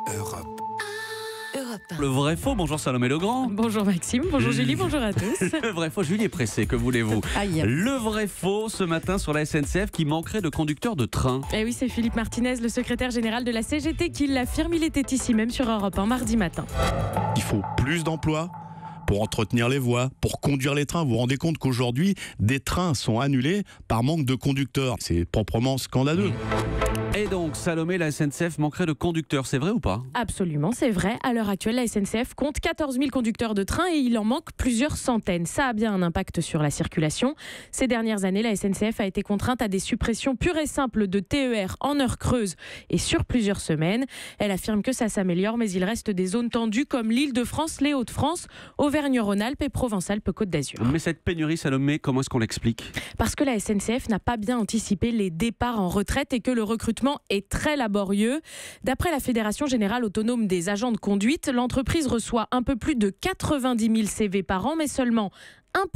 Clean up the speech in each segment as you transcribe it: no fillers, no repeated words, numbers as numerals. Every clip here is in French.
Europe. Le vrai faux, bonjour Salomé Legrand. Bonjour Maxime, bonjour Julie, bonjour à tous. Le vrai faux, Julie est pressée, que voulez-vous? Aïe. Le vrai faux ce matin sur la SNCF qui manquerait de conducteurs de train. Eh oui, c'est Philippe Martinez, le secrétaire général de la CGT, qui l'affirme. Il était ici même sur Europe 1 mardi matin. Il faut plus d'emplois pour entretenir les voies, pour conduire les trains. Vous vous rendez compte qu'aujourd'hui, des trains sont annulés par manque de conducteurs. C'est proprement scandaleux. Et donc, Salomé, la SNCF manquerait de conducteurs, c'est vrai ou pas? Absolument, c'est vrai. À l'heure actuelle, la SNCF compte 14 000 conducteurs de train et il en manque plusieurs centaines. Ça a bien un impact sur la circulation. Ces dernières années, la SNCF a été contrainte à des suppressions pures et simples de TER en heures creuses et sur plusieurs semaines. Elle affirme que ça s'améliore, mais il reste des zones tendues comme l'Île-de-France, les Hauts-de-France, Auvergne-Rhône-Alpes et Provence-Alpes-Côte d'Azur. Mais cette pénurie, Salomé, comment est-ce qu'on l'explique? Parce que la SNCF n'a pas bien anticipé les départs en retraite et que le recrutement est très laborieux. D'après la Fédération Générale Autonome des Agents de Conduite, l'entreprise reçoit un peu plus de 90 000 CV par an, mais seulement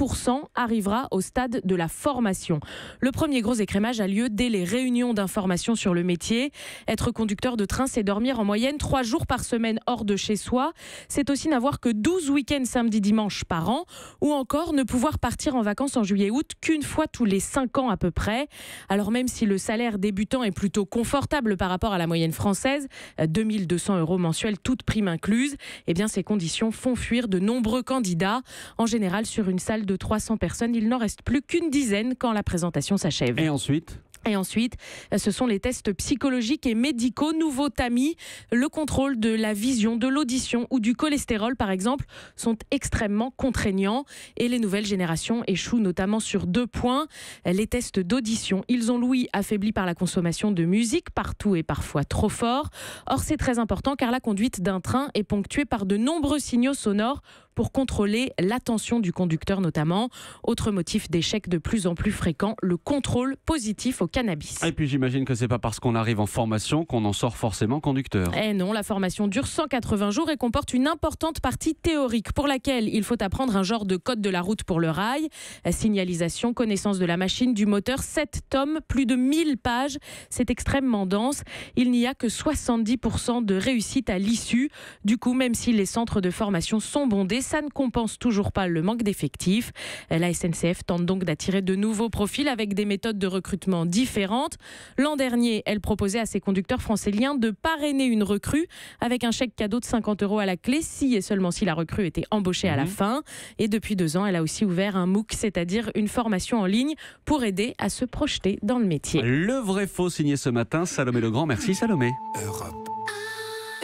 1% arrivera au stade de la formation. Le premier gros écrémage a lieu dès les réunions d'information sur le métier. Être conducteur de train, c'est dormir en moyenne 3 jours par semaine hors de chez soi. C'est aussi n'avoir que 12 week-ends samedi-dimanche par an, ou encore ne pouvoir partir en vacances en juillet-août qu'une fois tous les 5 ans à peu près. Alors même si le salaire débutant est plutôt confortable par rapport à la moyenne française, 2 200 € mensuels, toutes primes incluses, eh bien ces conditions font fuir de nombreux candidats. En général, sur une salle de 300 personnes, il n'en reste plus qu'une dizaine quand la présentation s'achève. Et ensuite ? Et ensuite, ce sont les tests psychologiques et médicaux, nouveaux tamis. Le contrôle de la vision, de l'audition ou du cholestérol, par exemple, sont extrêmement contraignants. Et les nouvelles générations échouent notamment sur 2 points. Les tests d'audition, ils ont l'ouïe affaiblie par la consommation de musique, partout et parfois trop fort. Or, c'est très important car la conduite d'un train est ponctuée par de nombreux signaux sonores pour contrôler l'attention du conducteur notamment. Autre motif d'échec de plus en plus fréquent, le contrôle positif au cannabis. Et puis j'imagine que c'est pas parce qu'on arrive en formation qu'on en sort forcément conducteur. Eh non, la formation dure 180 jours et comporte une importante partie théorique pour laquelle il faut apprendre un genre de code de la route pour le rail. Signalisation, connaissance de la machine, du moteur, 7 tomes, plus de 1000 pages. C'est extrêmement dense. Il n'y a que 70% de réussite à l'issue. Du coup, même si les centres de formation sont bondés, ça ne compense toujours pas le manque d'effectifs. La SNCF tente donc d'attirer de nouveaux profils avec des méthodes de recrutement différentes. L'an dernier, elle proposait à ses conducteurs franciliens de parrainer une recrue avec un chèque cadeau de 50 € à la clé, si et seulement si la recrue était embauchée à la fin. Et depuis 2 ans, elle a aussi ouvert un MOOC, c'est-à-dire une formation en ligne pour aider à se projeter dans le métier. Le vrai faux signé ce matin, Salomé Legrand. Merci Salomé. Europe.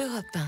Europe 1.